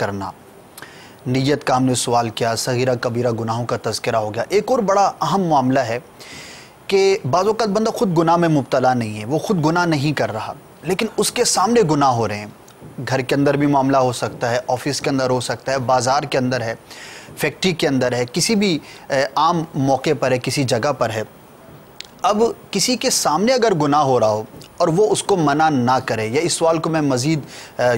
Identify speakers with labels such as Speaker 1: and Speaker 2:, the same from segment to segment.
Speaker 1: کرنا، نیت کا ہم نے سوال کیا، صغیرہ کبیرہ گناہوں کا تذکرہ ہو گیا۔ ایک اور بڑا اہم معاملہ ہے کہ بعض اوقات بندہ خود گناہ میں مبتلا نہیں ہے، وہ خود گناہ نہیں کر رہا لیکن اس کے سامنے گناہ ہو رہے ہیں۔ گھر کے اندر بھی معاملہ ہو سکتا ہے، آفس کے اندر ہو سکتا ہے، بازار کے اندر ہے، فیکٹری کے اندر ہے، کسی بھی عام موقع پر ہے، کسی جگہ پر ہے۔ اب کسی کے سامنے اگر گناہ ہو رہا ہو اور وہ اس کو منع نہ کرے، یا اس سوال کو میں مزید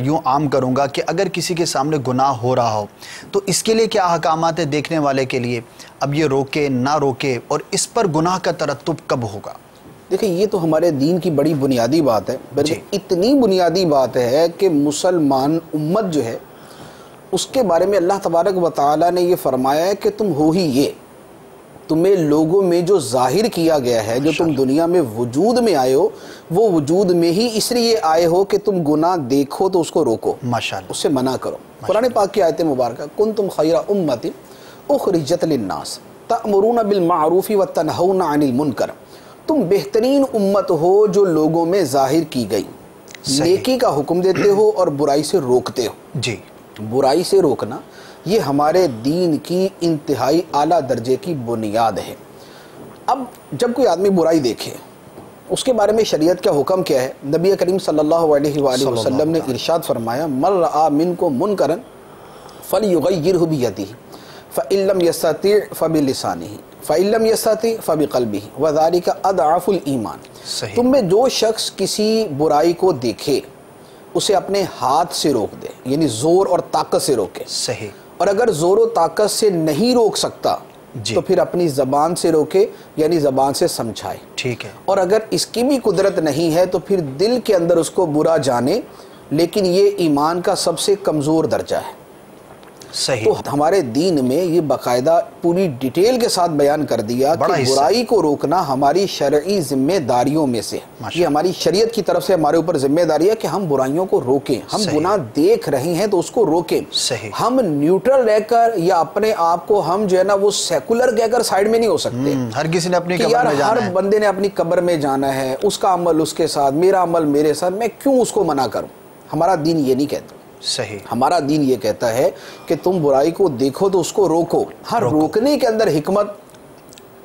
Speaker 1: یوں عام کروں گا کہ اگر کسی کے سامنے گناہ ہو رہا ہو تو اس کے لیے کیا احکامات ہیں دیکھنے والے کے لیے؟ اب یہ روکے نہ روکے، اور اس پر گناہ کا ترتب کب ہوگا؟
Speaker 2: دیکھیں، یہ تو ہمارے دین کی بڑی بنیادی بات ہے، بلکہ اتنی بنیادی بات ہے کہ مسلمان امت جو ہے اس کے بارے میں اللہ تبارک و تعالیٰ نے یہ فرمایا ہے کہ تم ہو ہی یہ، تمہیں لوگوں میں جو ظاہر کیا گیا ہے، جو تم دنیا میں وجود میں آئے ہو، وہ وجود میں ہی اس لیے آئے ہو کہ تم گناہ دیکھو تو اس کو روکو، اس سے منع کرو۔ قرآن پاک کی آیت مبارکہ کنتم خیر امت اخرجت للناس تأمرون بالمعروف وتنہون عن المنکر، تم بہترین امت ہو جو لوگوں میں ظاہر کی گئی، نیکی کا حکم دیتے ہو اور برائی سے روکتے ہو۔
Speaker 1: جی،
Speaker 2: برائی سے روکنا یہ ہمارے دین کی انتہائی اعلیٰ درجے کی بنیاد ہے۔ اب جب کوئی آدمی برائی دیکھے، اس کے بارے میں شریعت کا حکم کیا ہے؟ نبی کریم صلی اللہ علیہ وآلہ وسلم نے ارشاد فرمایا من رأى منکم منکرا فلیغیرہ بیدہ فإن لم یستطع فبلسانہ فإن لم یستطع فبقلبہ وذلک اضعف الایمان۔ تم میں جو شخص کسی برائی کو دیکھے اسے اپنے ہاتھ سے روک دے، یعنی زور اور طاقت سے روکے،
Speaker 1: صحیح،
Speaker 2: اور اگر زور و طاقت سے نہیں روک سکتا تو پھر اپنی زبان سے روکے، یعنی زبان سے سمجھائے، ٹھیک ہے، اور اگر اس کی بھی قدرت نہیں ہے تو پھر دل کے اندر اس کو برا جانے، لیکن یہ ایمان کا سب سے کمزور درجہ ہے۔
Speaker 1: صحیح،
Speaker 2: تو ہمارے دین میں یہ باقاعدہ پوری ڈیٹیل کے ساتھ بیان کر دیا کہ برائی کو روکنا ہماری شرعی ذمہ داریوں میں سے، یہ ہماری شریعت کی طرف سے ہمارے اوپر ذمہ داری ہے کہ ہم برائیوں کو روکیں، ہم گناہ دیکھ رہے ہیں تو اس کو روکیں، ہم نیوٹرل رہ کر یا اپنے آپ کو ہم جو ہے نا وہ سیکولر کہہ کر سائیڈ میں نہیں ہو سکتے،
Speaker 1: ہر کسی نے اپنی
Speaker 2: قبر میں جانا ہے، ہر بندے نے اپنی قبر میں جانا ہے، اس کا عمل اس کے ساتھ، میرا عمل میرے ساتھ، میں کیوں اس کو منع کروں؟ ہمارا دین یہ نہیں کہتا۔
Speaker 1: صحیح،
Speaker 2: ہمارا دین یہ کہتا ہے کہ تم برائی کو دیکھو تو اس کو روکو، ہر روکنے کے اندر حکمت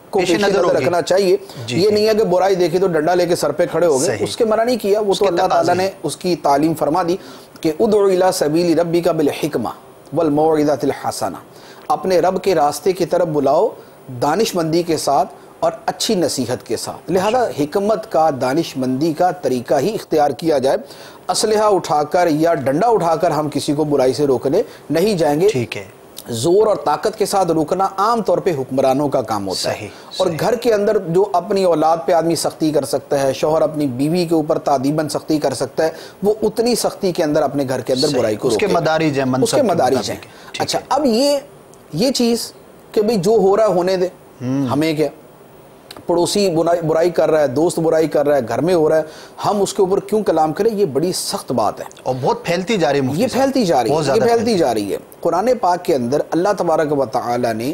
Speaker 2: کو پیش نظر رکھنا چاہیے۔ یہ نہیں ہے کہ برائی دیکھی تو ڈنڈا لے کے سر پہ کھڑے ہو گئے، اس کے منع نہیں کیا، وہ تو اللہ تعالیٰ نے اس کی تعلیم فرما دی کہ ادعو الی سبیل ربک بالحکمہ والموعظۃ الحسنہ، اپنے رب کے راستے کی طرف بلاؤ دانش مندی کے ساتھ اور اچھی نصیحت کے ساتھ۔ لہذا حکمت کا، دانش مندی کا طریقہ ہی اختیار کیا جائے، اسلحہ اٹھا کر یا ڈنڈا اٹھا کر ہم کسی کو برائی سے روکنے نہیں جائیں گے۔
Speaker 1: ٹھیک ہے،
Speaker 2: زور اور طاقت کے ساتھ روکنا عام طور پہ حکمرانوں کا کام ہوتا ہے، اور گھر کے اندر جو اپنی اولاد پہ آدمی سختی کر سکتا ہے، شوہر اپنی بیوی کے اوپر تادیباً سختی کر سکتا ہے، وہ اتنی سختی کے اندر اپنے گھر کے اندر برائی کو روکے،
Speaker 1: اس کے مدارج ہیں،
Speaker 2: اس کے مدارج ہیں۔ اچھا، اب یہ چیز کہ بھئی جو ہو رہا ہے ہونے دے، ہمیں کیا، پڑوسی برائی کر رہا ہے، دوست برائی کر رہا ہے، گھر میں ہو رہا ہے، ہم اس کے اوپر کیوں کلام کریں؟ یہ بڑی سخت بات ہے
Speaker 1: اور بہت پھیلتی جا رہی ہے،
Speaker 2: یہ پھیلتی جا رہی ہے۔ قرآن پاک کے اندر اللہ تبارک و تعالیٰ نے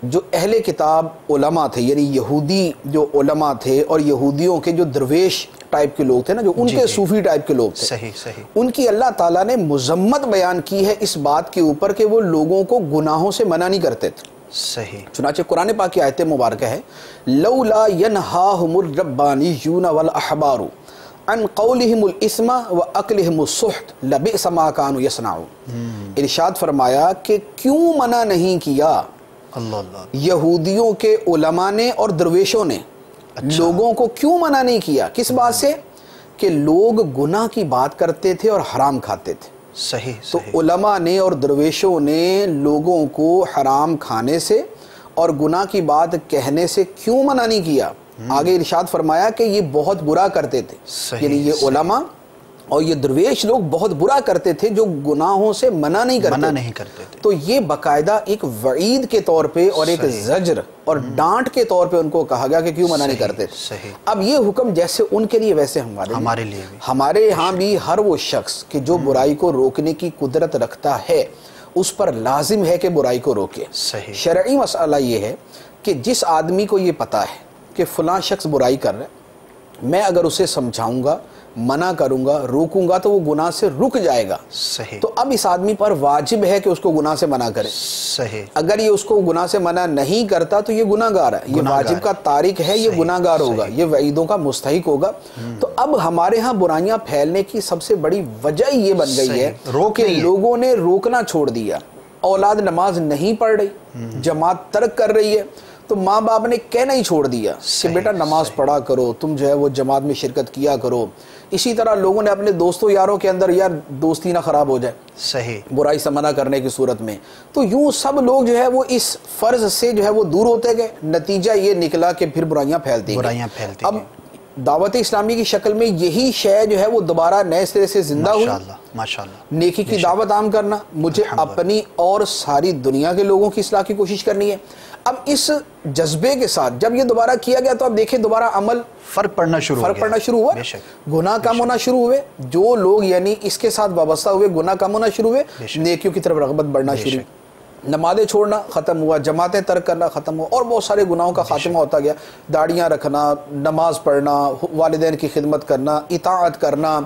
Speaker 2: جو اہل کتاب علماء تھے، یعنی یہودی جو علماء تھے اور یہودیوں کے جو درویش ٹائپ کے لوگ تھے نا، جو ان کے صوفی ٹائپ کے لوگ تھے، ان کی اللہ تعالیٰ نے مذمت بیان کی ہے اس بات کے اوپر کہ وہ لوگوں کو گناہوں سے منع نہیں کرتے تھے۔
Speaker 1: صحیح،
Speaker 2: چنانچہ قرآن پاک کی آیت مبارکہ ہے لولا ینہاہم الربانیون والاحبار عن قولہم الاسم واکلہم السحت لبئس ما کانوا یصنعون۔ ارشاد فرمایا کہ کیوں منع نہیں کیا یہودیوں کے علماء نے اور درویشوں نے، لوگوں کو کیوں منع نہیں کیا؟ کس بات سے؟ کہ لوگ گناہ کی بات کرتے تھے اور حرام کھاتے تھے۔
Speaker 1: صحیح،
Speaker 2: تو علماء نے اور درویشوں نے لوگوں کو حرام کھانے سے اور گناہ کی بات کہنے سے کیوں منع نہیں کیا؟ آگے ارشاد فرمایا کہ یہ بہت برا کرتے تھے، یعنی یہ علماء اور یہ درویش لوگ بہت برا کرتے تھے جو گناہوں سے منع نہیں کرتے تھے۔ تو یہ باقاعدہ ایک وعید کے طور پہ اور ایک زجر اور ڈانٹ کے طور پہ ان کو کہا گیا کہ کیوں منع نہیں کرتے تھے۔ اب یہ حکم جیسے ان کے لیے ویسے ہمارے لیے بھی، ہمارے ہاں بھی ہر وہ شخص کہ جو برائی کو روکنے کی قدرت رکھتا ہے اس پر لازم ہے کہ برائی کو روکے۔ شرعی مسئلہ یہ ہے کہ جس آدمی کو یہ پتا ہے کہ فلاں شخص برائی کر رہا ہے، میں اگر اسے سمجھاؤں گا، منع کروں گا، روکوں گا تو وہ گناہ سے رک جائے گا.
Speaker 1: صحیح.
Speaker 2: تو اب اس آدمی پر واجب ہے کہ اس کو گناہ سے منع کرے.
Speaker 1: صحیح.
Speaker 2: اگر یہ اس کو گناہ سے منع نہیں کرتا تو یہ گناہ گار ہے، یہ واجب کا تارک ہے، یہ گناہ گار ہوگا، یہ وعیدوں کا مستحق ہوگا. تو اب ہمارے ہاں برائیاں پھیلنے کی سب سے بڑی وجہ یہ بن گئی ہے کہ لوگوں نے روکنا چھوڑ دیا. اولاد نماز نہیں پڑھ رہی، جماعت ترک کر رہی ہے، تو ماں باپ نے کہنا ہی چھوڑ دیا کہ بیٹا نماز پڑھا کرو، تم جو ہے وہ جماعت میں شرکت کیا کرو. اسی طرح لوگوں نے اپنے دوستوں یاروں کے اندر یار دوستی نہ خراب ہو جائے،
Speaker 1: صحیح،
Speaker 2: برائی سے منع کرنے کی صورت میں. تو یوں سب لوگ جو ہے وہ اس فرض سے جو ہے وہ دور ہوتے گئے. نتیجہ یہ نکلا کہ پھر برائیاں پھیلتی گئیں. اب دعوت اسلامی کی شکل میں یہی شے جو ہے وہ دوبارہ نئے سرے سے زندہ ہوئی.
Speaker 1: ماشاءاللہ.
Speaker 2: نیکی کی دعوت عام کرنا، مجھے اپنی اور ساری دنیا کے لوگوں کی اصلاح کی کوشش کرنی ہے. اب اس جذبے کے ساتھ جب یہ دوبارہ کیا گیا تو اب دیکھیں دوبارہ عمل
Speaker 1: فرق پڑنا شروع ہوا،
Speaker 2: گناہ کم ہونا شروع ہوئے. جو لوگ یعنی اس کے ساتھ وابستہ ہوئے گناہ کم ہونا شروع ہوئے، نیکیوں کی طرف رغبت بڑھنا شروع. نمازیں چھوڑنا ختم ہوا، جماعتیں ترک کرنا ختم ہوا، اور بہت سارے گناہوں کا خاتمہ ہوتا گیا. داڑیاں رکھنا، نماز پڑھنا، والدین کی خدمت کرنا، اطاعت کرنا،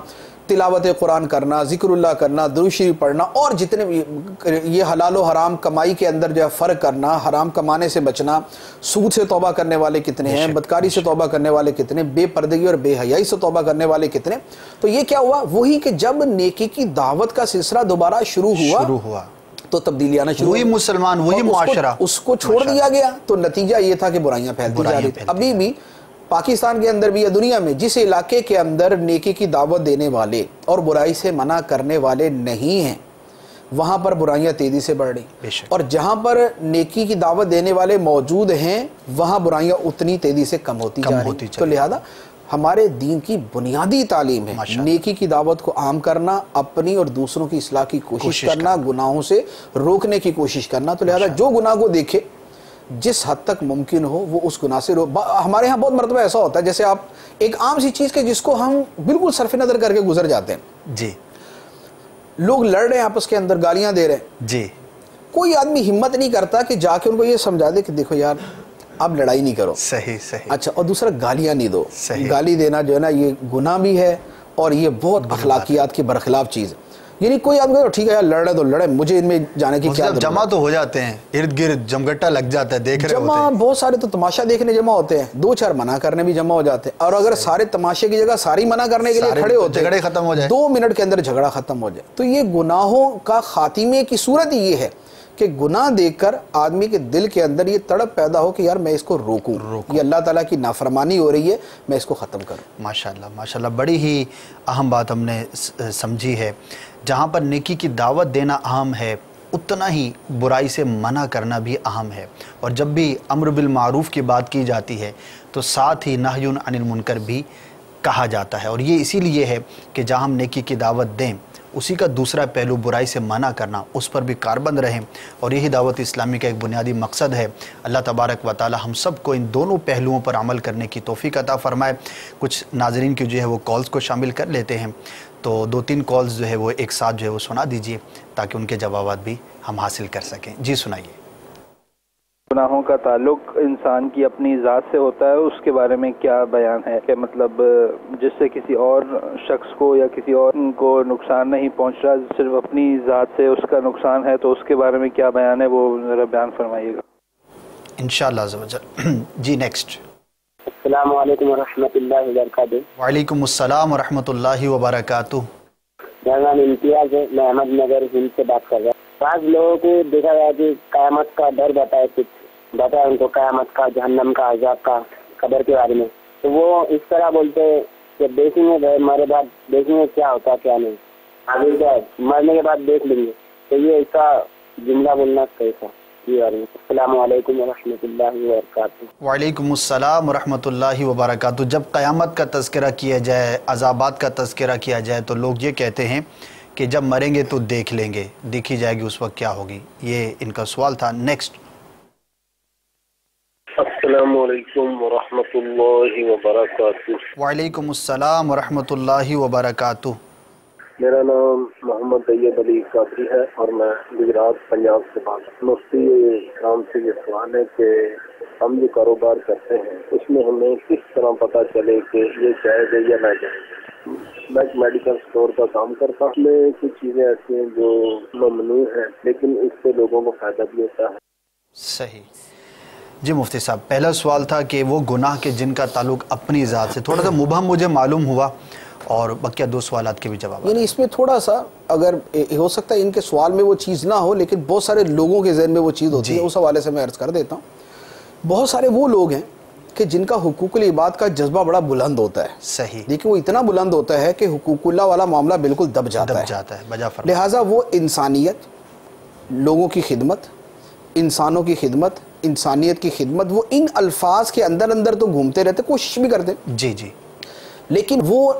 Speaker 2: تلاوت قرآن کرنا، ذکر اللہ کرنا، درود شریف پڑھنا، اور جتنے یہ حلال و حرام کمائی کے اندر جو ہے فرق کرنا، حرام کمانے سے بچنا. سود سے توبہ کرنے والے کتنے ہیں، بدکاری سے توبہ کرنے والے کتنے، بے پردگی اور بے حیائی سے توبہ کرنے والے کتنے. تو یہ کیا ہوا؟ وہی کہ جب نیکی کی دعوت کا سلسلہ دوبارہ شروع ہوا تو تبدیلی آنا شروع ہوئی.
Speaker 1: وہی مسلمان، وہی معاشرہ،
Speaker 2: اس کو چھوڑ دیا گیا. تو نتیجہ یہ تھا کہ برائیاں پھیلتی جا رہی تھیں. ابھی بھی پاکستان کے اندر بھی یا دنیا میں جس علاقے کے اندر نیکی کی دعوت دینے والے اور برائی سے منع کرنے والے نہیں ہیں، وہاں پر برائیاں تیزی سے بڑھ رہی. اور جہاں پر نیکی کی دعوت دینے والے موجود ہیں وہاں برائیاں اتنی تیزی سے کم ہوتی جا رہی. تو لہذا ہمارے دین کی بنیادی تعلیم ہے نیکی کی دعوت کو عام کرنا، اپنی اور دوسروں کی اصلاح کی کوشش کرنا، گناہوں سے روکنے کی کوشش کرنا. تو لہذا جو گناہ کو دیکھے جس حد تک ممکن ہو وہ اس گناہ سے ہمارے ہاں بہت مرتبہ ایسا ہوتا ہے جیسے آپ ایک عام سی چیز کے جس کو ہم بالکل صرف نظر کر کے گزر جاتے ہیں.
Speaker 1: جی،
Speaker 2: لوگ لڑ رہے ہیں آپس کے اندر، گالیاں دے رہے ہیں.
Speaker 1: جی،
Speaker 2: کوئی آدمی ہمت نہیں کرتا کہ جا کے ان کو یہ سمجھا دے کہ دیکھو یار اب لڑائی نہیں کرو.
Speaker 1: صحیح.
Speaker 2: اچھا، اور دوسرا گالیاں نہیں دو. گالی دینا جو ہے نا یہ گناہ بھی ہے اور یہ بہت اخلاقیات کے برخلاف چیز ہے. یعنی کوئی آدمی ٹھیک ہے یار لڑ رہے تو لڑے، مجھے ان میں جانے کی کیا ضرورت.
Speaker 1: جمع تو ہو جاتے ہیں، ارد گرد جمگٹا لگ جاتا ہے، دیکھ رہے ہوتے ہیں.
Speaker 2: جمع بہت سارے تو تماشا دیکھنے جمع ہوتے ہیں، 2-4 منع کرنے بھی جمع ہو جاتے ہیں. اور اگر سارے تماشے کی جگہ ساری منع کرنے کے لیے کھڑے ہوتے ہیں،
Speaker 1: جھگڑے ختم ہو جائے،
Speaker 2: 2 منٹ کے اندر جھگڑا ختم ہو جائے. تو یہ گناہوں کا خاتمے کی صورت یہ ہے کہ گناہ دیکھ کر آدمی کے دل کے اندر یہ تڑپ پیدا ہو کہ یار میں اس کو روکوں، یہ اللہ تعالیٰ کی نافرمانی ہو رہی ہے، میں اس کو ختم کروں.
Speaker 1: ماشاءاللہ بڑی ہی اہم بات ہم نے سمجھی ہے. جہاں پر نیکی کی دعوت دینا اہم ہے اتنا ہی برائی سے منع کرنا بھی اہم ہے. اور جب بھی امر بالمعروف کی بات کی جاتی ہے تو ساتھ ہی نہی عن المنکر بھی کہا جاتا ہے. اور یہ اسی لیے ہے کہ جہاں ہم نیکی کی دعوت دیں اسی کا دوسرا پہلو برائی سے منع کرنا، اس پر بھی کاربند رہیں. اور یہی دعوت اسلامی کا ایک بنیادی مقصد ہے. اللہ تبارک و تعالی ہم سب کو ان دونوں پہلوؤں پر عمل کرنے کی توفیق عطا فرمائے. کچھ ناظرین کی جو ہے وہ کالز کو شامل کر لیتے ہیں، تو 2-3 کالز جو ہے وہ ایک ساتھ جو ہے وہ سنا دیجئے تاکہ ان کے جوابات بھی ہم حاصل کر سکیں. جی سنائیے.
Speaker 3: گناہوں کا تعلق انسان کی اپنی ذات سے ہوتا ہے، اس کے بارے میں کیا بیان ہے کہ مطلب جس سے کسی اور شخص کو یا کسی اور کو نقصان نہیں پہنچ رہا، صرف اپنی ذات سے اس کا نقصان ہے، تو اس کے بارے میں کیا بیان ہے وہ ذرا بیان فرمائیے گا
Speaker 1: انشاءاللہ عز و جل. جی نیکسٹ.
Speaker 4: السلام علیکم ورحمۃ اللہ وبرکاتہ.
Speaker 1: وعلیکم السلام ورحمۃ اللہ وبرکاتہ.
Speaker 4: میرا نام امتیاز ہے، میں احمد نگر ہند سے بات کر رہا ہوں. بعض لوگوں کو دیکھا گیا کہ قیامت کا ڈر بتایا ان کو قیامت کا، جہنم کا، عذاب کا، قبر کے بارے میں. تو وہ اس طرح بولتے کہ دیکھیں گے ہمارے بعد دیکھیں گے کیا ہوتا کیا نہیں، آگے کیا مرنے کے بعد دیکھ لیں گے. تو یہ ایسا جملہ بولنا کیسا؟ جی السلام علیکم ورحمۃ اللہ وبرکاتہ.
Speaker 1: وعلیکم السلام ورحمۃ اللہ وبرکاتہ. جب قیامت کا تذکرہ کیا جائے، عذابات کا تذکرہ کیا جائے تو لوگ یہ کہتے ہیں کہ جب مریں گے تو دیکھ لیں گے، دیکھی جائے گی اس وقت کیا ہوگی. یہ ان کا سوال تھا. نیکسٹ.
Speaker 5: السلام علیکم ورحمۃ اللہ وبرکاتہ.
Speaker 1: وعلیکم السلام ورحمۃ اللہ وبرکاتہ.
Speaker 5: میرا نام محمد طیب علی قادری ہے اور میں گجرات پنجاب سے بات کرتا ہوں. مفتی کرام سے یہ سوال ہے کہ ہم جو کاروبار کرتے ہیں اس میں ہمیں کس طرح پتہ چلے کہ یہ جائز ہے یا ناجائز ہے؟ میں ایک میڈیکل اسٹور کا کام کرتا ہوں. اس میں کچھ چیزیں ایسی ہیں جو ممنوع ہیں لیکن اس سے لوگوں کو فائدہ بھی ہوتا ہے.
Speaker 1: صحیح. جی مفتی صاحب، پہلا سوال تھا کہ وہ گناہ کے جن کا تعلق اپنی ذات سے، تھوڑا سا مبہم مجھے معلوم ہوا، اور بقیہ دو سوالات کے بھی جواب.
Speaker 2: یعنی اس میں تھوڑا سا اگر ہو سکتا ہے ان کے سوال میں وہ چیز نہ ہو، لیکن بہت سارے لوگوں کے ذہن میں وہ چیز ہوتی ہے، اس حوالے سے میں عرض کر دیتا ہوں. بہت سارے وہ لوگ ہیں کہ جن کا حقوق العباد کا جذبہ بڑا بلند ہوتا ہے.
Speaker 1: صحیح.
Speaker 2: لیکن وہ اتنا بلند ہوتا ہے کہ حقوق اللہ والا معاملہ بالکل دب جاتا ہے
Speaker 1: بجا فرما.
Speaker 2: لہٰذا وہ انسانیت، لوگوں کی خدمت، انسانوں کی خدمت، انسانیت کی خدمت، وہ ان الفاظ کے اندر اندر تو گھومتے رہتے، کوشش بھی کرتے،
Speaker 1: جی جی،
Speaker 2: لیکن وہ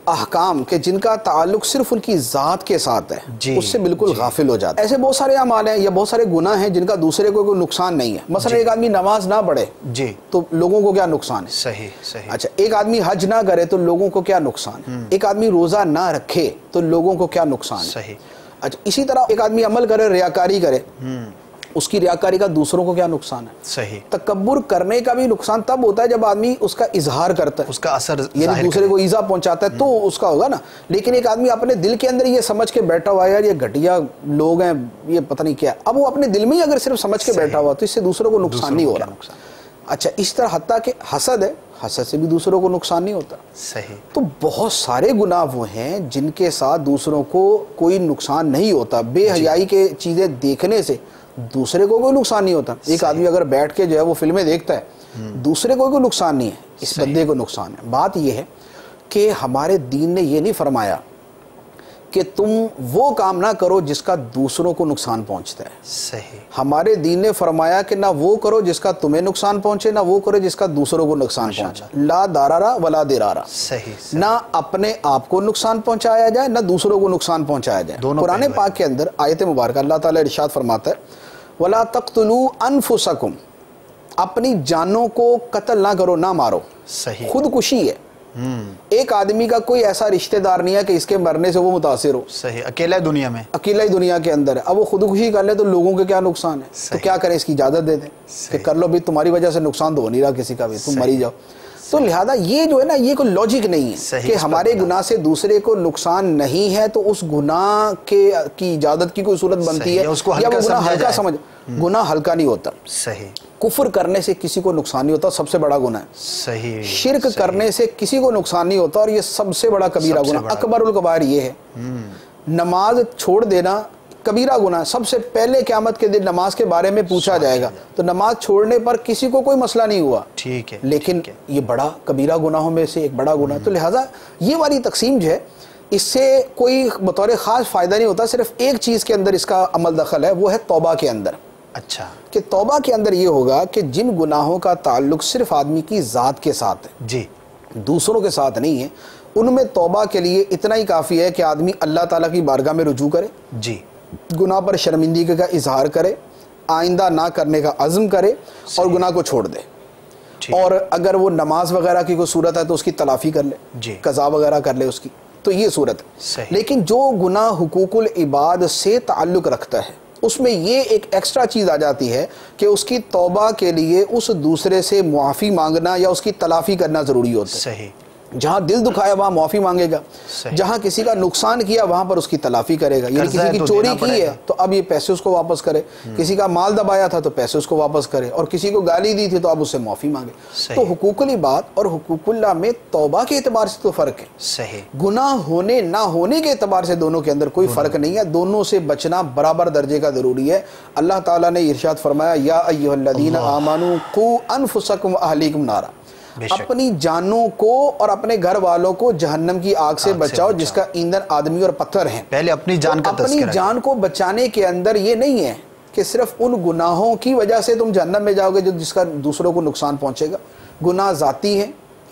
Speaker 2: احکام کہ جن کا تعلق صرف ان کی ذات کے ساتھ ہے
Speaker 1: جی
Speaker 2: اس سے بالکل غافل ہو جاتا ہے. ایسے بہت سارے اعمال ہیں یا بہت سارے گناہ ہیں جن کا دوسرے کو کوئی نقصان نہیں ہے. مثلا ایک آدمی نماز نہ پڑھے
Speaker 1: جی
Speaker 2: تو لوگوں کو کیا نقصان ہے؟
Speaker 1: صحیح صحیح.
Speaker 2: اچھا، ایک آدمی حج نہ کرے تو لوگوں کو کیا نقصان ہے؟ ایک آدمی روزہ نہ رکھے تو لوگوں کو کیا نقصان ہے؟
Speaker 1: صحیح.
Speaker 2: اچھا، اسی طرح ایک آدمی عمل کرے، ریاکاری کرے، اس کی ریاکاری کا دوسروں کو کیا نقصان ہے؟
Speaker 1: صحیح.
Speaker 2: تکبر کرنے کا بھی نقصان تب ہوتا ہے جب آدمی اس کا اظہار کرتا ہے،
Speaker 1: اس کا اثر
Speaker 2: یعنی دوسرے کو ایذا پہنچاتا ہے تو اس کا ہوگا نا. لیکن ایک آدمی اپنے دل کے اندر یہ سمجھ کے بیٹھا ہوا ہے یار یہ گھٹیا لوگ ہیں، یہ پتہ نہیں کیا، اب وہ اپنے دل میں ہی اگر صرف سمجھ کے بیٹھا ہوا تو اس سے دوسروں کو نقصان نہیں ہو رہا. اچھا، اس طرح حتیٰ کہ حسد ہے، حسد سے بھی دوسروں کو نقصان نہیں ہوتا.
Speaker 1: صحیح.
Speaker 2: تو بہت سارے گناہ وہ ہیں جن کے ساتھ دوسروں کو کوئی نقصان نہیں ہوتا. بے حیائی کے چیزیں دیکھنے سے دوسرے کو کوئی نقصان نہیں ہوتا. ایک آدمی اگر بیٹھ کے جو ہے وہ فلمیں دیکھتا ہے، دوسرے کو کوئی نقصان نہیں ہے، اس بندے کو نقصان ہے. بات یہ ہے کہ ہمارے دین نے یہ نہیں فرمایا کہ تم وہ کام نہ کرو جس کا دوسروں کو نقصان پہنچتا ہے.
Speaker 1: صحیح.
Speaker 2: ہمارے دین نے فرمایا کہ نہ وہ کرو جس کا تمہیں نقصان پہنچے، نہ وہ کرو جس کا دوسروں کو نقصان پہنچے. لا دارارا ولا درارا.
Speaker 1: صحیح.
Speaker 2: نہ اپنے آپ کو نقصان پہنچایا جائے نہ دوسروں کو نقصان پہنچایا جائے. قرآن پاک کے اندر آیت مبارکہ اللہ تعالیٰ ارشاد فرماتا ہے وَلَا تَقْتُلُوا أَنفُسَكُمْ، اپنی جانوں کو قتل نہ کرو، نہ مارو.
Speaker 1: صحیح.
Speaker 2: خودکشی ہے. ایک آدمی کا کوئی ایسا رشتہ دار نہیں ہے کہ اس کے مرنے سے وہ متاثر ہو.
Speaker 1: صحیح. اکیلا دنیا میں،
Speaker 2: اکیلا ہی دنیا کے اندر ہے. اب وہ خودکشی کر لے تو لوگوں کے کیا نقصان ہے؟ تو کیا کریں، اس کی اجازت دے دیں کہ کر لو بھی، تمہاری وجہ سے نقصان تو ہو نہیں رہا کسی کا بھی، تم مری جاؤ. تو لہذا یہ جو ہے نا یہ کوئی لاجک نہیں ہے کہ ہمارے گناہ سے دوسرے کو نقصان نہیں ہے تو اس گناہ کی اجازت کی کوئی صورت بنتی ہے یا وہ گناہ ہلکا سمجھ. گناہ ہلکا نہیں ہوتا.
Speaker 1: صحیح.
Speaker 2: کفر کرنے سے کسی کو نقصان نہیں ہوتا، سب سے بڑا گناہ ہے.
Speaker 1: صحیح.
Speaker 2: شرک کرنے سے کسی کو نقصان نہیں ہوتا اور یہ سب سے بڑا کبیرہ گناہ. اکبر الکبائر یہ ہے. نماز چھوڑ دینا کبیرہ گناہ. سب سے پہلے قیامت کے دن نماز کے بارے میں پوچھا جائے گا تو نماز چھوڑنے پر کسی کو کوئی مسئلہ نہیں ہوا،
Speaker 1: ٹھیک ہے،
Speaker 2: لیکن یہ بڑا کبیرہ گناہوں میں سے ایک بڑا گناہ. تو لہٰذا یہ والی تقسیم جو ہے اس سے کوئی بطور خاص فائدہ نہیں ہوتا. صرف ایک چیز کے اندر اس کا عمل دخل ہے، وہ ہے توبہ کے اندر.
Speaker 1: اچھا،
Speaker 2: کہ توبہ کے اندر یہ ہوگا کہ جن گناہوں کا تعلق صرف آدمی کی ذات کے ساتھ ہے،
Speaker 1: جی،
Speaker 2: دوسروں کے ساتھ نہیں ہے، ان میں توبہ کے لیے اتنا ہی کافی ہے کہ آدمی اللہ تعالیٰ کی بارگاہ میں رجوع کرے،
Speaker 1: جی،
Speaker 2: گناہ پر شرمندگی کا اظہار کرے، آئندہ نہ کرنے کا عزم کرے اور گناہ کو چھوڑ دے. اور اگر وہ نماز وغیرہ کی کوئی صورت ہے تو اس کی تلافی کر لے،
Speaker 1: جی،
Speaker 2: قضا وغیرہ کر لے اس کی. تو یہ صورت ہے. لیکن جو گناہ حقوق العباد سے تعلق رکھتا ہے اس میں یہ ایک ایکسٹرا چیز آ جاتی ہے کہ اس کی توبہ کے لیے اس دوسرے سے معافی مانگنا یا اس کی تلافی کرنا ضروری ہوتا ہے.
Speaker 1: صحیح.
Speaker 2: جہاں دل دکھایا وہاں معافی مانگے گا، جہاں کسی کا نقصان کیا وہاں پر اس کی تلافی کرے گا. یعنی کسی کی چوری کی ہے تو اب یہ پیسے اس کو واپس کرے، کسی کا مال دبایا تھا تو پیسے اس کو واپس کرے، اور کسی کو گالی دی تھی تو اب اس سے معافی مانگے. تو حقوق العباد اور حقوق اللہ میں توبہ کے اعتبار سے تو فرق ہے.
Speaker 1: صحیح.
Speaker 2: گناہ ہونے نہ ہونے کے اعتبار سے دونوں کے اندر کوئی فرق نہیں ہے. دونوں سے بچنا برابر درجے کا ضروری ہے. اللہ تعالیٰ نے ارشاد فرمایا یا ایھا الذین آمنوا قوا انفسکم واہلیکم نارا، اپنی جانوں کو اور اپنے گھر والوں کو جہنم کی آگ سے بچاؤ جس کا ایندھن آدمی اور پتھر ہیں.
Speaker 1: پہلے اپنی جان کا تذکرہ.
Speaker 2: اپنی جان کو بچانے کے اندر یہ نہیں ہے کہ صرف ان گناہوں کی وجہ سے تم جہنم میں جاؤ گے جو جس کا دوسروں کو نقصان پہنچے گا. گناہ ذاتی ہیں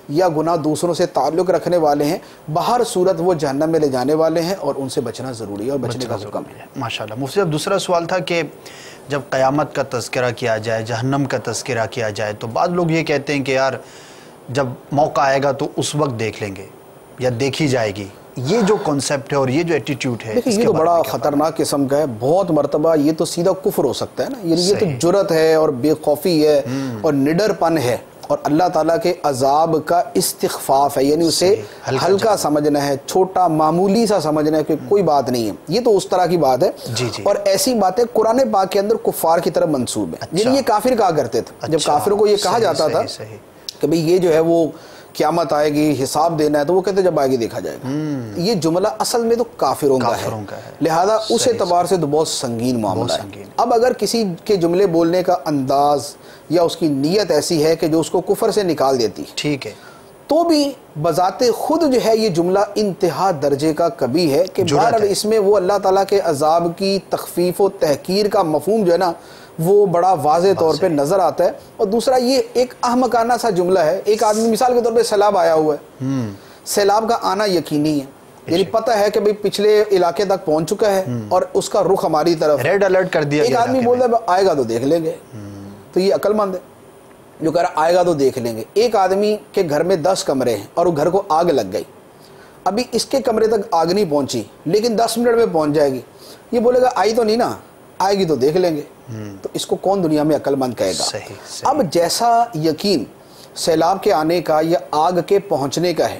Speaker 2: یا گناہ دوسروں سے تعلق رکھنے والے ہیں، بہر صورت وہ جہنم میں لے جانے والے ہیں اور ان سے بچنا ضروری ہے اور بچنے کا حکم ہے.
Speaker 1: ماشاءاللہ. مفتی صاحب دوسرا سوال تھا کہ جب قیامت کا تذکرہ کیا جائے، جہنم کا تذکرہ کیا جائے تو بعض لوگ یہ کہتے ہیں کہ یار جب موقع آئے گا تو اس وقت دیکھ لیں گے یا دیکھی جائے گی. یہ جو کانسیپٹ ہے اور یہ جو ایٹیٹیوڈ ہے
Speaker 2: یہ تو بڑا خطرناک قسم کا ہے. بہت مرتبہ یہ تو سیدھا کفر ہو سکتا ہے نا. یعنی یہ تو جرت ہے اور بے خوفی ہے اور نڈر پن ہے اور اللہ تعالیٰ کے عذاب کا استخفاف ہے، یعنی اسے ہلکا سمجھنا ہے، چھوٹا معمولی سا سمجھنا ہے کہ کوئی بات نہیں ہے، یہ تو اس طرح کی بات ہے۔ اور ایسی باتیں قرآن پاک کے اندر کفار کی طرف منسوب ہیں، یعنی یہ کافر کہا کرتے تھے، جب کافروں کو یہ کہا جاتا تھا کہ بھئی یہ جو ہے وہ قیامت آئے گی، حساب دینا ہے، تو وہ کہتے جب آئے گی دیکھا جائے گا۔ یہ جملہ اصل میں تو کافروں کا ہے، لہذا اس اعتبار سے تو بہت سنگین معاملہ ہے۔ اب اگر کسی کے جملے بولنے کا انداز یا اس کی نیت ایسی ہے کہ جو اس کو کفر سے نکال دیتی
Speaker 1: ٹھیک ہے،
Speaker 2: تو بھی بذات خود جو ہے یہ جملہ انتہا درجے کا کبھی ہے کہ بہرحال اس میں وہ اللہ تعالیٰ کے عذاب کی تخفیف و تحقیر کا مفہوم جو ہے نا وہ بڑا واضح طور پہ نظر آتا ہے۔ اور دوسرا یہ ایک احمقانہ سا جملہ ہے، ایک آدمی مثال کے طور پہ سیلاب آیا ہوا ہے، سیلاب کا آنا یقینی ہے، یعنی پتہ ہے کہ بھئی پچھلے علاقے تک پہنچ چکا ہے اور اس کا رخ ہماری طرف،
Speaker 1: ریڈ الرٹ کر دیا،
Speaker 2: ایک آدمی بول رہا ہے آئے گا تو دیکھ لیں گے، تو یہ عقل مند ہے جو کہہ رہا آئے گا تو دیکھ لیں گے۔ ایک آدمی کے گھر میں 10 کمرے ہیں اور وہ گھر کو آگ لگ گئی، ابھی اس کے کمرے تک آگ نہیں پہنچی لیکن 10 منٹ میں پہنچ جائے گی، یہ بولے گا آئی تو نہیں نا، آئے گی تو دیکھ لیں گے، تو اس کو کون دنیا میں عقل مند کہے گا؟ اب جیسا یقین سیلاب کے آنے کا یا آگ کے پہنچنے کا ہے،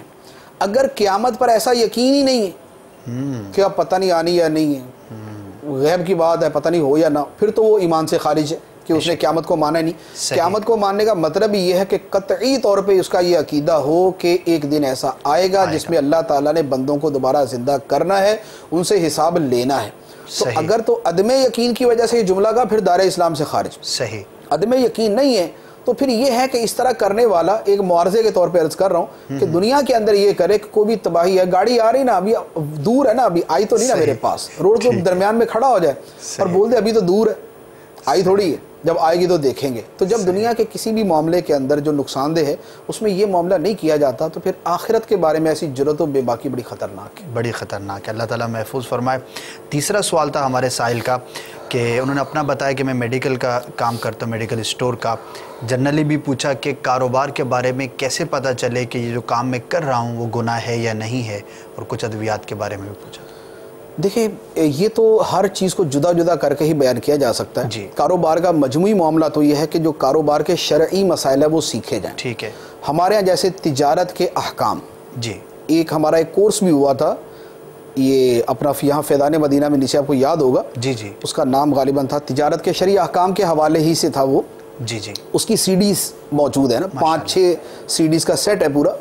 Speaker 2: اگر قیامت پر ایسا یقین ہی نہیں ہے کہ اب پتہ نہیں آنی یا نہیں ہے، غیب کی بات ہے، پتہ نہیں ہو یا نہ، پھر تو وہ ایمان سے خارج ہے کہ اس نے قیامت کو مانا نہیں۔ قیامت کو ماننے کا مطلب یہ ہے کہ قطعی طور پہ اس کا یہ عقیدہ ہو کہ ایک دن ایسا آئے گا جس میں اللہ تعالیٰ نے بندوں کو دوبارہ زندہ کرنا ہے، ان سے حساب لینا ہے۔ تو اگر تو عدم یقین کی وجہ سے یہ جملہ کا، پھر دار اسلام سے خارج۔ صحیح، عدم یقین نہیں ہے تو پھر یہ ہے کہ اس طرح کرنے والا، ایک معارضے کے طور پہ عرض کر رہا ہوں کہ دنیا کے اندر یہ کرے کہ کوئی بھی تباہی ہے، گاڑی آ رہی نا، ابھی دور ہے نا، ابھی آئی تو نہیں نا میرے پاس، روڈ کے درمیان میں کھڑا ہو جائے اور بول دے ابھی تو دور ہے، آئی تھوڑی ہے، جب آئے گی تو دیکھیں گے۔ تو جب دنیا کے کسی بھی معاملے کے اندر جو نقصان دہ ہے اس میں یہ معاملہ نہیں کیا جاتا تو پھر آخرت کے بارے میں ایسی جرأت و بے باکی بڑی خطرناک ہے، بڑی خطرناک ہے۔ اللہ تعالیٰ محفوظ فرمائے۔ تیسرا سوال تھا ہمارے سائل کا کہ انہوں نے اپنا بتایا کہ میں میڈیکل کا کام کرتا ہوں، میڈیکل اسٹور کا۔ جنرلی بھی پوچھا کہ کاروبار کے بارے میں کیسے پتہ چلے کہ یہ جو کام میں کر رہا ہوں وہ گناہ ہے یا نہیں ہے، اور کچھ ادویات کے بارے میں بھی پوچھا۔ دیکھیں یہ تو ہر چیز کو جدا جدا کر کے ہی بیان کیا جا سکتا ہے۔ کاروبار کا مجموعی معاملہ تو یہ ہے کہ جو کاروبار کے شرعی مسائل ہیں وہ سیکھے جائیں۔ ٹھیک ہے، ہمارے ہاں جیسے تجارت کے احکام، ایک ہمارا ایک کورس بھی ہوا تھا، یہ اپنا یہاں فیضان مدینہ میں نیچے آپ کو یاد ہوگا، اس کا نام غالباً تھا تجارت کے شرعی احکام کے حوالے ہی سے تھا وہ۔ اس کی سی ڈیز موجود ہے نا، 5-6 سی ڈیز کا سیٹ ہے پورا،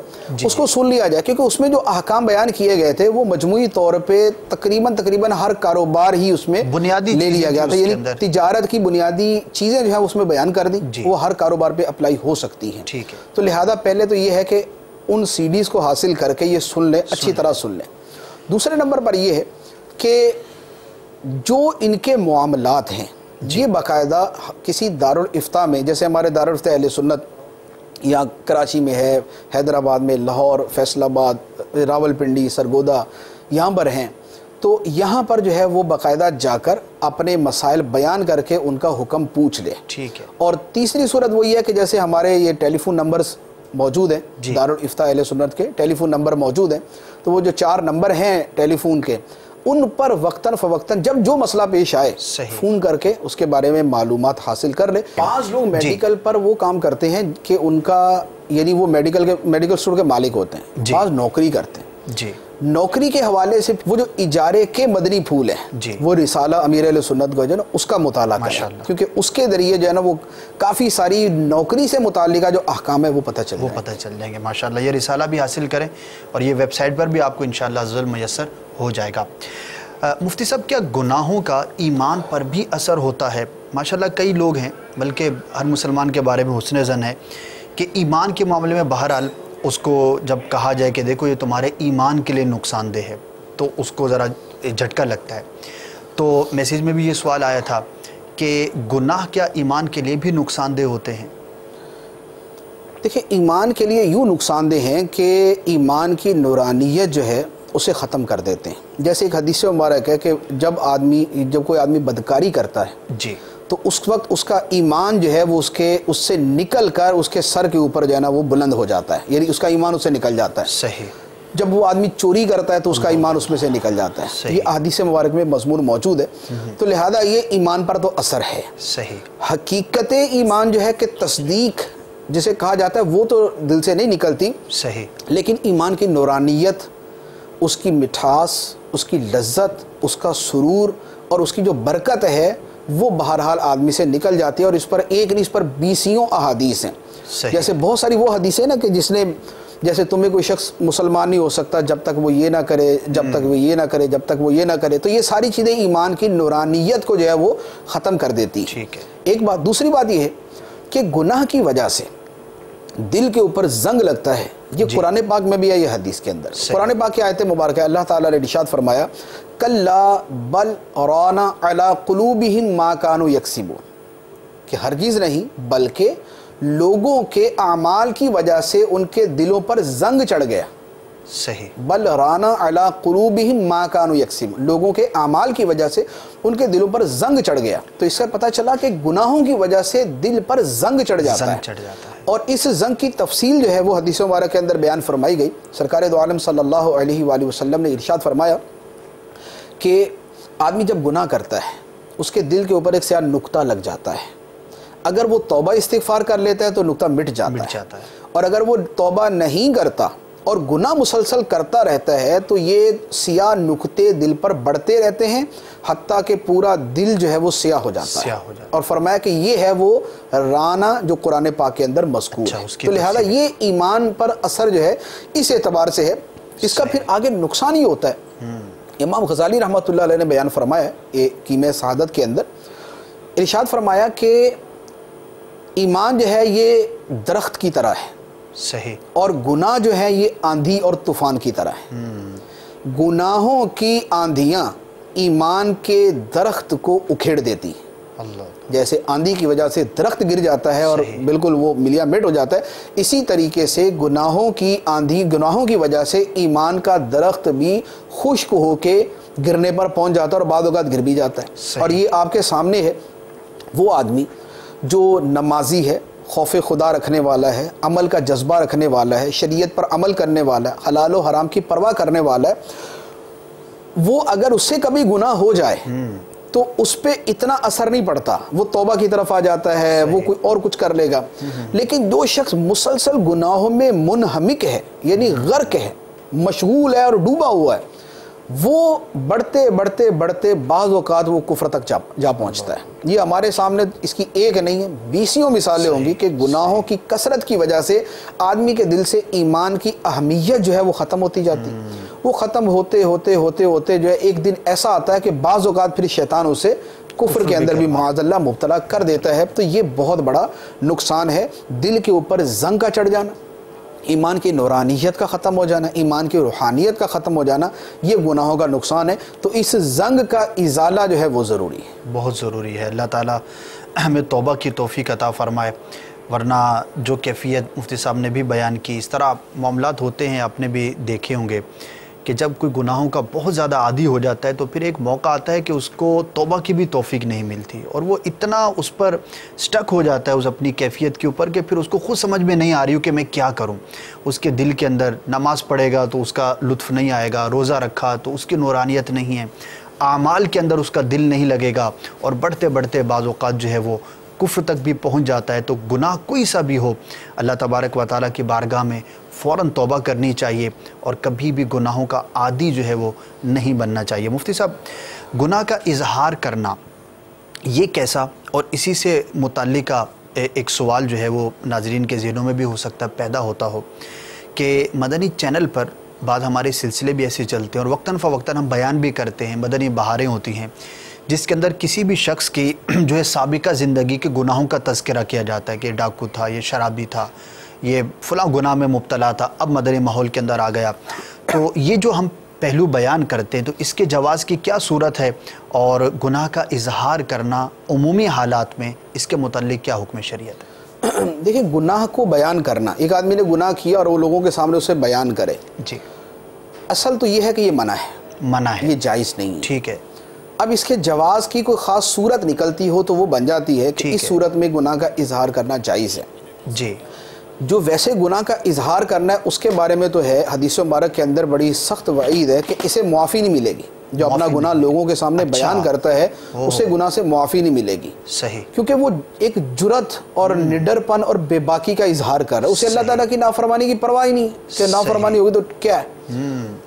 Speaker 2: اس کو سن لیا جائے کیونکہ اس میں جو احکام بیان کیے گئے تھے وہ مجموعی طور پہ تقریباً ہر کاروبار ہی اس میں بنیادی لے لیا گیا تھا، یعنی تجارت کی بنیادی چیزیں جو ہیں اس میں بیان کر دی، وہ ہر کاروبار پہ اپلائی ہو سکتی ہیں۔ تو لہذا پہلے تو یہ ہے کہ ان سی ڈیز کو حاصل کر کے یہ سن لیں، اچھی طرح سن لیں۔ دوسرے نمبر پر یہ ہے کہ جو ان کے معاملات ہیں یہ باقاعدہ کسی دارالافتاء میں، جیسے ہمارے دارالافتاء اہل سنت یہاں کراچی میں ہے، حیدرآباد میں، لاہور، فیصل آباد، راولپنڈی، سرگودا، یہاں پر ہیں، تو یہاں پر جو ہے وہ باقاعدہ جا کر اپنے مسائل بیان کر کے ان کا حکم پوچھ لے۔ ٹھیک ہے۔ اور تیسری صورت وہ یہ ہے کہ جیسے ہمارے یہ ٹیلی فون نمبرز موجود ہیں، دارالافتاء اہل سنت کے ٹیلی فون نمبر موجود ہیں، تو وہ جو 4 نمبر ہیں ٹیلی فون کے، ان پر وقتاً فوقتاً جب جو مسئلہ پیش آئے فون کر کے اس کے بارے میں معلومات حاصل کر لے۔ بعض لوگ میڈیکل پر وہ کام کرتے ہیں کہ ان کا یعنی وہ میڈیکل اسٹور کے مالک ہوتے ہیں، بعض نوکری کرتے ہیں، نوکری کے حوالے سے وہ جو اجارے کے مدنی پھول ہیں وہ رسالہ امیر اہل سنت کا جو ہے نا اس کا مطالعہ کریں، کیونکہ اس کے ذریعے جو ہے نا وہ کافی ساری نوکری سے متعلقہ جو احکام ہے وہ پتہ چل جائیں گے۔ ماشاءاللہ یہ رسالہ بھی حاصل کریں اور یہ ویب سائٹ پر بھی آپ کو انشاءاللہ ضرور میسر ہو جائے گا۔ مفتی صاحب کیا گناہوں کا ایمان پر بھی اثر ہوتا ہے؟ ماشاءاللہ کئی لوگ ہیں، بلکہ ہر مسلمان کے بارے میں حسن ظن ہے کہ ایمان کے معاملے میں بہرحال اس کو جب کہا جائے کہ دیکھو یہ تمہارے ایمان کے لیے نقصان دہ ہے تو اس کو ذرا جھٹکا لگتا ہے۔ تو میسیج میں بھی یہ سوال آیا تھا کہ گناہ کیا ایمان کے لیے بھی نقصان دہ ہوتے ہیں؟ دیکھیں ایمان کے لیے یوں نقصان دہ ہیں کہ ایمان کی نورانیت جو ہے اسے ختم کر دیتے ہیں۔ جیسے ایک حدیث مبارک ہے کہ جب کوئی آدمی بدکاری کرتا ہے تو اس وقت اس کا ایمان جو ہے وہ اس سے نکل کر اس کے سر کے اوپر جو ہے نا وہ بلند ہو جاتا ہے، یعنی اس کا ایمان اس سے نکل جاتا ہے۔ صحیح۔ جب وہ آدمی چوری کرتا ہے تو اس کا ایمان اس میں سے نکل جاتا ہے۔ یہ احادیث مبارک میں مضمون موجود ہے، تو لہذا یہ ایمان پر تو اثر ہے۔ صحیح۔ حقیقت ایمان جو ہے کہ تصدیق جسے کہا جاتا ہے وہ تو دل سے نہیں نکلتی،
Speaker 1: صحیح،
Speaker 2: لیکن ایمان کی نورانیت، اس کی مٹھاس، اس کی لذت، اس کا سرور اور اس کی جو برکت ہے وہ بہرحال آدمی سے نکل جاتی ہے، اور اس پر ایک نہیں، اس پر 20 احادیث ہیں۔ جیسے بہت ساری وہ حدیثیں نا کہ جس نے، جیسے تمہیں کوئی شخص مسلمان نہیں ہو سکتا جب تک وہ یہ نہ کرے، جب تک وہ یہ نہ کرے، جب تک وہ یہ نہ کرے، تو یہ ساری چیزیں ایمان کی نورانیت کو جو ہے وہ ختم کر دیتی۔
Speaker 1: ٹھیک ہے،
Speaker 2: ایک بات۔ دوسری بات یہ ہے کہ گناہ کی وجہ سے دل کے اوپر زنگ لگتا ہے، یہ قرآن پاک میں بھی ہے، یہ حدیث کے اندر۔ قرآن پاک کی آیت مبارکہ ہے، اللہ تعالیٰ نے ارشاد فرمایا کلا بل ران علی قلوبہم ما کانوا یکسبون، کہ ہرگز نہیں بلکہ لوگوں کے اعمال کی وجہ سے ان کے دلوں پر زنگ چڑھ گیا۔
Speaker 1: صحیح،
Speaker 2: بل رانا علی قلوبہم ما کانوا یکسبون، لوگوں کے اعمال کی وجہ سے ان کے دلوں پر زنگ چڑھ گیا۔ تو اس سے پتہ چلا کہ گناہوں کی وجہ سے دل پر زنگ چڑھ جاتا ہے، اور اس زنگ کی تفصیل جو ہے وہ حدیث مبارکہ کے اندر بیان فرمائی گئی۔ سرکار دو عالم صلی اللہ علیہ وآلہ وسلم نے ارشاد فرمایا کہ آدمی جب گناہ کرتا ہے اس کے دل کے اوپر ایک سیاہ نقطہ لگ جاتا ہے، اگر وہ توبہ استغفار کر لیتا ہے تو نقطہ مٹ جاتا ہے، اور اگر وہ توبہ نہیں کرتا اور گناہ مسلسل کرتا رہتا ہے تو یہ سیاہ نقطے دل پر بڑھتے رہتے ہیں حتیٰ کہ پورا دل جو ہے وہ سیاہ ہو جاتا ہے۔ اور فرمایا کہ یہ ہے وہ رانا جو قرآن پاک کے اندر مذکور ہے۔ تو لہذا یہ ایمان پر اثر جو ہے اس اعتبار سے ہے۔ اس کا پھر آگے نقصان ہی ہوتا ہے۔ امام غزالی رحمۃ اللہ علیہ نے بیان فرمایا ہے کیمیا سعادت کے اندر، ارشاد فرمایا کہ ایمان جو ہے یہ درخت کی طرح ہے،
Speaker 1: صحیح، اور
Speaker 2: گناہ جو ہے یہ آندھی اور طوفان کی طرح ہے۔ گناہوں کی آندھیاں ایمان کے درخت کو اکھیڑ دیتی، جیسے آندھی کی وجہ سے درخت گر جاتا ہے اور بالکل وہ ملیا میٹ ہو جاتا ہے، اسی طریقے سے گناہوں کی آندھی، گناہوں کی وجہ سے ایمان کا درخت بھی خشک ہو کے گرنے پر پہنچ جاتا ہے اور بعض اوقات گر بھی جاتا ہے۔ اور یہ آپ کے سامنے ہے وہ آدمی جو نمازی ہے، خوف خدا رکھنے والا ہے، عمل کا جذبہ رکھنے والا ہے، شریعت پر عمل کرنے والا ہے، حلال و حرام کی پرواہ کرنے والا ہے، وہ اگر اس سے کبھی گناہ ہو جائے تو اس پہ اتنا اثر نہیں پڑتا، وہ توبہ کی طرف آ جاتا ہے، وہ کوئی اور کچھ کر لے گا۔ لیکن جو شخص مسلسل گناہوں میں منہمک ہے، یعنی غرق ہے، مشغول ہے اور ڈوبا ہوا ہے، وہ بڑھتے بڑھتے بڑھتے بعض اوقات وہ کفر تک جا پہنچتا ہے۔ یہ ہمارے سامنے اس کی ایک نہیں ہے، 20 مثالیں ہوں گی کہ گناہوں کی کثرت کی وجہ سے آدمی کے دل سے ایمان کی اہمیت جو ہے وہ ختم ہوتی جاتی، وہ ختم ہوتے ہوتے ہوتے ہوتے جو ہے ایک دن ایسا آتا ہے کہ بعض اوقات پھر شیطان اسے کفر کے اندر بھی معاذ اللہ مبتلا کر دیتا ہے۔ تو یہ بہت بڑا نقصان ہے، دل کے اوپر زنگ کا چڑھ جانا، ایمان کی نورانیت کا ختم ہو جانا، ایمان کی روحانیت کا ختم ہو جانا، یہ گناہوں کا نقصان ہے۔ تو اس زنگ کا ازالہ جو ہے وہ ضروری ہے،
Speaker 1: بہت ضروری ہے۔ اللہ تعالیٰ ہمیں توبہ کی توفیق عطا فرمائے، ورنہ جو کیفیت مفتی صاحب نے بھی بیان کی، اس طرح معاملات ہوتے ہیں، آپ نے بھی دیکھے ہوں گے کہ جب کوئی گناہوں کا بہت زیادہ عادی ہو جاتا ہے تو پھر ایک موقع آتا ہے کہ اس کو توبہ کی بھی توفیق نہیں ملتی، اور وہ اتنا اس پر سٹک ہو جاتا ہے اس اپنی کیفیت کے اوپر کہ پھر اس کو خود سمجھ میں نہیں آ رہی ہو کہ میں کیا کروں۔ اس کے دل کے اندر نماز پڑھے گا تو اس کا لطف نہیں آئے گا، روزہ رکھا تو اس کی نورانیت نہیں ہے، اعمال کے اندر اس کا دل نہیں لگے گا، اور بڑھتے بڑھتے بعض اوقات جو ہے وہ کفر تک بھی پہنچ جاتا ہے۔ تو گناہ کوئی سا بھی ہو، اللہ تبارک و تعالیٰ کی بارگاہ میں فوراً توبہ کرنی چاہیے، اور کبھی بھی گناہوں کا عادی جو ہے وہ نہیں بننا چاہیے۔ مفتی صاحب، گناہ کا اظہار کرنا یہ کیسا، اور اسی سے متعلقہ ایک سوال جو ہے وہ ناظرین کے ذہنوں میں بھی ہو سکتا ہے پیدا ہوتا ہو کہ مدنی چینل پر بعض ہمارے سلسلے بھی ایسے چلتے ہیں اور وقتاً فوقتاً ہم بیان بھی کرتے ہیں، مدنی بہاریں ہوتی ہیں جس کے اندر کسی بھی شخص کی جو ہے سابقہ زندگی کے گناہوں کا تذکرہ کیا جاتا ہے کہ یہ ڈاکو تھا، یہ شرابی تھا، یہ فلاں گناہ میں مبتلا تھا، اب مدنی ماحول کے اندر آ گیا۔ تو یہ جو ہم پہلو بیان کرتے ہیں تو اس کے جواز کی کیا صورت ہے، اور گناہ کا اظہار کرنا عمومی حالات میں اس کے متعلق کیا حکم شریعت ہے؟
Speaker 2: دیکھیں، گناہ کو بیان کرنا، ایک آدمی نے گناہ کیا اور وہ لوگوں کے سامنے اسے بیان کرے،
Speaker 1: جی،
Speaker 2: اصل تو یہ ہے کہ یہ منع ہے، یہ جائز نہیں ہے۔
Speaker 1: ٹھیک ہے۔
Speaker 2: اب اس کے جواز کی کوئی خاص صورت نکلتی ہو تو وہ بن جاتی ہے کہ اس صورت میں گناہ کا اظہار کرنا جائز ہے۔
Speaker 1: جی،
Speaker 2: جو ویسے گناہ کا اظہار کرنا ہے اس کے بارے میں تو ہے، حدیث مبارک کے اندر بڑی سخت وعید ہے کہ اسے معافی نہیں ملے گی، جو اپنا گناہ لوگوں کے سامنے بیان کرتا ہے اسے گناہ سے معافی نہیں ملے گی.
Speaker 1: صحیح.
Speaker 2: کیونکہ وہ ایک جرت اور نڈر پن اور بے باکی کا اظہار کر رہا ہے. اسے اللہ تعالیٰ کی نافرمانی کی پرواہ ہی نہیں کہ نافرمانی ہوگی تو کیا ہے.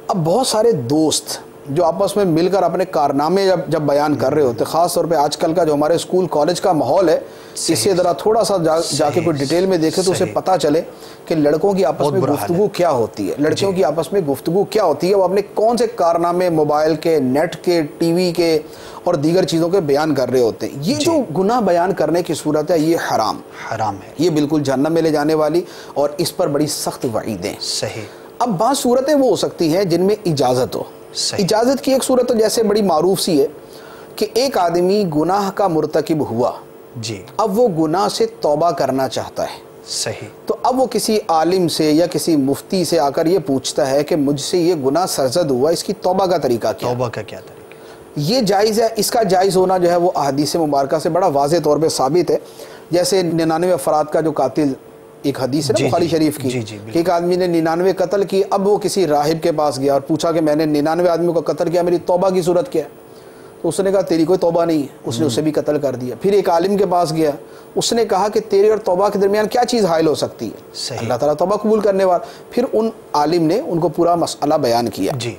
Speaker 2: اب بہت سارے دوست جو آپس میں مل کر اپنے کارنامے جب بیان کر رہے ہوتے، خاص طور پہ آج کل کا جو ہمارے اسکول کالج کا ماحول ہے، اسے ذرا تھوڑا سا جا کے کوئی ڈیٹیل میں دیکھے تو اسے پتہ چلے کہ لڑکوں کی آپس میں گفتگو کیا ہوتی ہے، لڑکیوں کی آپس میں گفتگو کیا ہوتی ہے. وہ اپنے کون سے کارنامے موبائل کے، نیٹ کے، ٹی وی کے اور دیگر چیزوں کے بیان کر رہے ہوتے ہیں. یہ جو گناہ بیان کرنے کی صورت ہے یہ حرام
Speaker 1: ہے،
Speaker 2: یہ بالکل جہنم میں لے جانے والی اور اس پر بڑی سخت وعیدیں.
Speaker 1: صحیح.
Speaker 2: اب بعض صورتیں وہ ہو سکتی ہیں جن میں اجازت ہو. اجازت کی ایک صورت تو جیسے بڑی معروف سی ہے کہ ایک آدمی گناہ کا مرتکب ہوا،
Speaker 1: جی،
Speaker 2: اب وہ گناہ سے توبہ کرنا چاہتا ہے.
Speaker 1: صحیح.
Speaker 2: تو اب وہ کسی عالم سے یا کسی مفتی سے آ کر یہ پوچھتا ہے کہ مجھ سے یہ گناہ سرزد ہوا، اس کی توبہ کا طریقہ کیا ہے؟
Speaker 1: توبہ کا کیا طریقہ؟
Speaker 2: یہ جائز ہے. اس کا جائز ہونا جو ہے وہ احادیث مبارکہ سے بڑا واضح طور پہ ثابت ہے. جیسے 99 افراد کا جو قاتل، ایک حدیث ہے نا بخاری شریف کی، کہ ایک آدمی نے 99 قتل کی. اب وہ کسی راہب کے پاس گیا اور پوچھا کہ میں نے 99 آدمیوں کا قتل کیا، میری توبہ کی صورت کیا ہے؟ تو اس نے کہا تیری کوئی توبہ نہیں ہے. اس نے اسے بھی قتل کر دیا. پھر ایک عالم کے پاس گیا، اس نے کہا کہ تیرے اور توبہ کے درمیان کیا چیز حائل ہو سکتی ہے؟ اللہ تعالیٰ توبہ قبول کرنے والا. پھر ان عالم نے ان کو پورا مسئلہ بیان کیا.
Speaker 1: جی.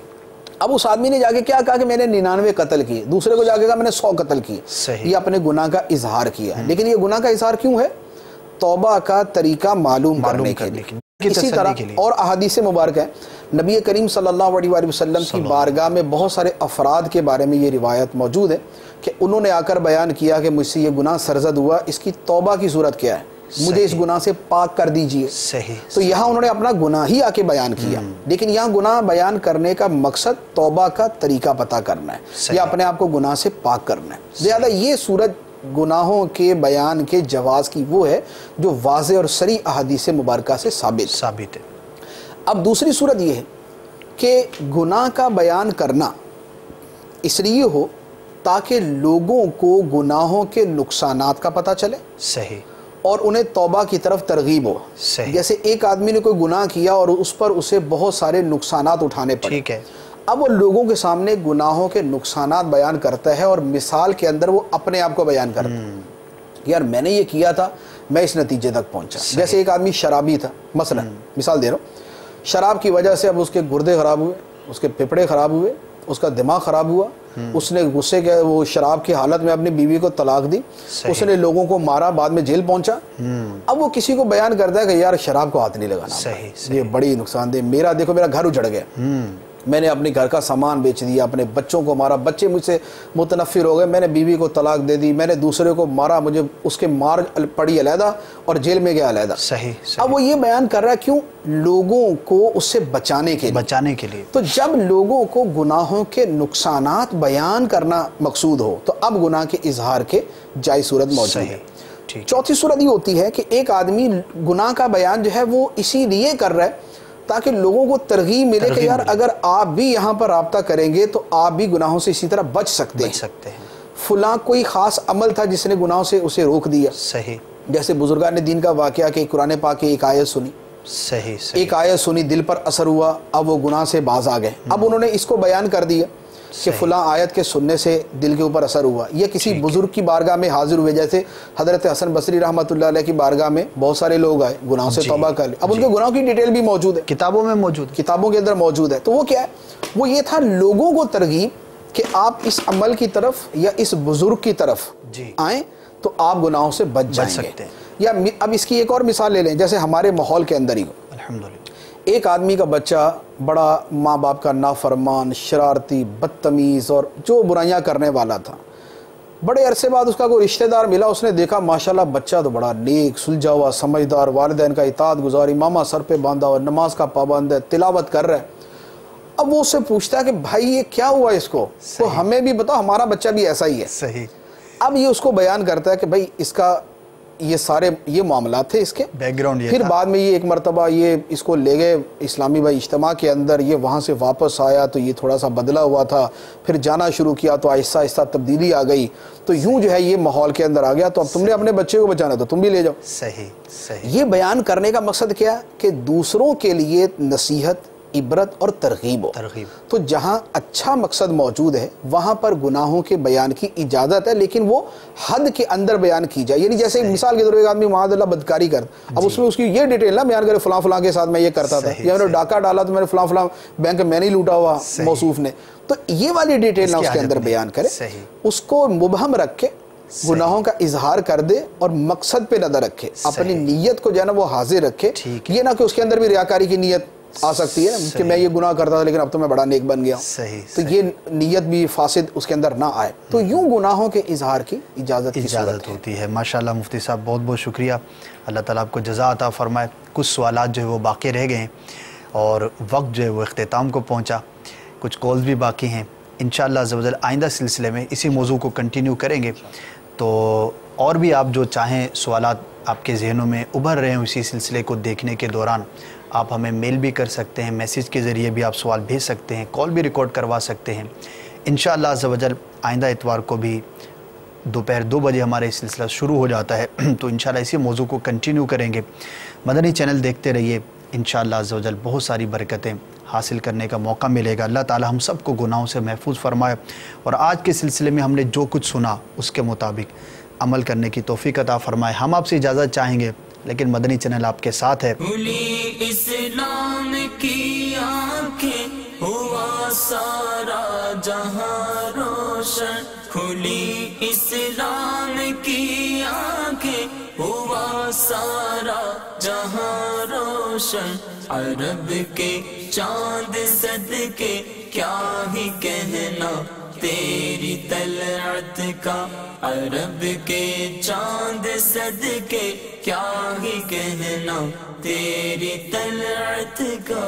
Speaker 2: اب اس آدمی نے جا کے کیا کہا کہ میں نے 99 قتل کیے، دوسرے کو جا کے کہا میں نے 100 قتل کیے. یہ اپنے گناہ کا اظہار کیا. لیکن یہ گناہ کا اظہار کیوں ہے؟ توبہ کا طریقہ معلوم کرنے کے لیے. اسی طرح اور احادیث مبارکہ ہیں، نبی کریم صلی اللہ علیہ وآلہ وسلم کی بارگاہ میں بہت سارے افراد کے بارے میں یہ روایت موجود ہے کہ انہوں نے آ کر بیان کیا کہ مجھ سے یہ گناہ سرزد ہوا، اس کی توبہ کی صورت کیا ہے، مجھے اس گناہ سے پاک کر دیجئے. تو یہاں انہوں نے اپنا گناہ ہی آ کے بیان کیا. لیکن یہاں گناہ بیان کرنے کا مقصد توبہ کا طریقہ پتہ کرنا ہے یا اپنے آپ کو گناہ سے پاک کرنا ہے. زیادہ یہ صورت گناہوں کے بیان کے جواز کی وہ ہے جو واضح اور صریح احادیث مبارکہ سے ثابت ہے. اب دوسری صورت یہ ہے کہ گناہ کا بیان کرنا اس لیے ہو تاکہ لوگوں کو گناہوں کے نقصانات کا پتہ چلے،
Speaker 1: صحیح،
Speaker 2: اور انہیں توبہ کی طرف ترغیب ہو. جیسے ایک آدمی نے کوئی گناہ کیا اور اس پر اسے بہت سارے نقصانات اٹھانے پڑے. ٹھیک ہے. اب وہ لوگوں کے سامنے گناہوں کے نقصانات بیان کرتا ہے اور مثال کے اندر وہ اپنے آپ کو بیان کرتا ہے. یار میں نے یہ کیا تھا، میں اس نتیجے تک پہنچا. جیسے ایک آدمی شرابی تھا، مثلا مثال دے رہا ہوں، شراب کی وجہ سے اب اس کے گردے خراب ہوئے، اس کے پھپھڑے خراب ہوئے، اس کا دماغ خراب ہوا. اس نے غصے کے وہ شراب کی حالت میں اپنی بیوی کو طلاق دی. اس نے لوگوں کو مارا، بعد میں جیل پہنچا. اب وہ کسی کو بیان کرتا ہے کہ یار شراب کو ہاتھ نہیں لگانا، یہ بڑی نقصان دہ، میرا دیکھو میرا گھر اجڑ گیا، میں نے اپنے گھر کا سامان بیچ دیا، اپنے بچوں کو مارا، بچے مجھ سے متنفر ہو گئے، میں نے بیوی کو طلاق دے دی، میں نے دوسرے کو مارا، مجھے اس کے مار پڑی علیحدہ اور جیل میں گیا علیحدہ. اب وہ یہ بیان کر رہا ہے کیوں؟ لوگوں کو اس سے بچانے کے لیے. تو جب لوگوں کو گناہوں کے نقصانات بیان کرنا مقصود ہو تو اب گناہ کے اظہار کے جائز صورت موجود ہے. چوتھی صورت یہ ہوتی ہے کہ ایک آدمی گناہ کا بیان جو ہے وہ اسی لیے کر رہا ہے تاکہ لوگوں کو ترغیب ملے کہ یار اگر آپ بھی یہاں پر رابطہ کریں گے تو آپ بھی گناہوں سے اسی طرح بچ سکتے ہیں. فلاں کوئی خاص عمل تھا جس نے گناہوں سے اسے روک دیا. صحیح. جیسے بزرگان دین کا واقعہ کہ قرآن پاک کی ایک آیت سنی، ایک آیت سنی، دل پر اثر ہوا، اب وہ گناہ سے باز آ گئے. اب انہوں نے اس کو بیان کر دیا کہ فلاں آیت کے سننے سے دل کے اوپر اثر ہوا. یہ کسی بزرگ کی بارگاہ میں حاضر ہوئے، جیسے حضرت حسن بصری رحمۃ اللہ علیہ کی بارگاہ میں بہت سارے لوگ آئے، گناہوں سے توبہ کر لی. اب ان کے گناہوں کی ڈیٹیل بھی موجود ہے، کتابوں میں موجود، کتابوں کے اندر موجود ہے. تو وہ کیا ہے؟ وہ یہ تھا لوگوں کو ترغیب کہ آپ اس عمل کی طرف یا اس بزرگ کی طرف آئیں تو آپ گناہوں سے بچ جائیں گے. یا اب اس کی ایک اور مثال لے لیں، جیسے ہمارے ماحول کے اندر ہی الحمدللہ ایک آدمی کا بچہ بڑا ماں باپ کا نافرمان، شرارتی، بدتمیز اور جو برائیاں کرنے والا تھا. بڑے عرصے بعد اس کا کوئی رشتہ دار ملا، اس نے دیکھا ماشاءاللہ بچہ تو بڑا نیک، سلجھا ہوا، سمجھدار، والدین کا اطاعت گزار، امامہ سر پہ باندھا ہوا، نماز کا پابند ہے، تلاوت کر رہا ہے. اب وہ اس سے پوچھتا ہے کہ بھائی یہ کیا ہوا اس کو، تو ہمیں بھی بتاؤ، ہمارا بچہ بھی ایسا ہی ہے. صحیح. اب یہ اس کو بیان کرتا ہے کہ بھائی اس کا یہ سارے یہ معاملات تھے اس کے بیک گراؤنڈ. پھر بعد میں یہ ایک مرتبہ یہ اس کو لے گئے اسلامی بھائی اجتماع کے اندر، یہ وہاں سے واپس آیا تو یہ تھوڑا سا بدلا ہوا تھا، پھر جانا شروع کیا تو آہستہ آہستہ تبدیلی آ گئی. تو یوں جو ہے یہ ماحول کے اندر آ گیا. تو اب تم نے اپنے بچے کو بچانا تو تم بھی لے جاؤ. صحیح. یہ بیان کرنے کا مقصد کیا کہ دوسروں کے لیے نصیحت، عبرت اور ترغیب ہو. تو جہاں اچھا مقصد موجود ہے وہاں پر گناہوں کے بیان کی اجازت ہے، لیکن وہ حد کے اندر بیان کی جائے. یعنی جیسے مثال کے طور پر ایک آدمی معاذ اللہ بدکاری کرتا، اب اس میں اس کی یہ ڈیٹیل نہ بیان کرے فلاں فلاں کے ساتھ میں یہ کرتا تھا، یا میں نے ڈاکہ ڈالا تو میں نے فلاں فلاں بینک میں نہیں لوٹا ہوا موصوف نے، تو یہ والی ڈیٹیل نہ اس کے اندر بیان کرے. اس کو مبہم رکھ کے گناہوں کا اظہار کر دے اور مقصد پہ نظر رکھے، اپنی نیت کو جو ہے نا وہ حاضر رکھے. یہ نہ کہ اس کے اندر بھی ریاکاری کی نیت آ سکتی ہے کہ میں یہ گناہ کرتا تھا لیکن اب تو میں بڑا نیک بن گیا ہوں، تو یہ نیت بھی فاسد اس کے اندر نہ آئے. تو یوں گناہوں کے اظہار کی اجازت
Speaker 1: ہوتی ہے. ماشاءاللہ مفتی صاحب بہت بہت شکریہ، اللہ تعالیٰ آپ کو جزا عطا فرمائے. کچھ سوالات جو ہے وہ باقی رہ گئے ہیں اور وقت جو ہے وہ اختتام کو پہنچا، کچھ کالز بھی باقی ہیں. انشاءاللہ عز و جل آئندہ سلسلے میں اسی موضوع کو کنٹینیو کریں گے. تو اور بھی آپ جو چاہیں سوالات آپ کے ذہنوں میں ابھر رہے ہیں اسی سلسلے کو دیکھنے کے دوران، آپ ہمیں میل بھی کر سکتے ہیں، میسیج کے ذریعے بھی آپ سوال بھیج سکتے ہیں، کال بھی ریکارڈ کروا سکتے ہیں. انشاءاللہ عز و جل آئندہ اتوار کو بھی دوپہر 2 بجے ہمارا یہ سلسلہ شروع ہو جاتا ہے، تو انشاءاللہ اسی موضوع کو کنٹینیو کریں گے. مدنی چینل دیکھتے رہیے، انشاءاللہ عز و جل بہت ساری برکتیں حاصل کرنے کا موقع ملے گا. اللہ تعالی ہم سب کو گناہوں سے محفوظ فرمائے، اور آج کے سلسلے میں ہم نے جو کچھ سنا اس کے مطابق عمل کرنے کی توفیق عطا فرمائے. ہم آپ سے اجازت چاہیں گے، لیکن مدنی چینل آپ کے ساتھ ہے.
Speaker 6: کھلی اسلام کی آنکھیں ہوا سارا جہاں روشن، کھلی اسلام کی آنکھیں ہوا سارا جہاں روشن. عرب کے چاند صدقے کیا ہی کہنا تیری طلعت کا، عرب کے چاند صدقے کیا ہی کہنا تیری طلعت کا.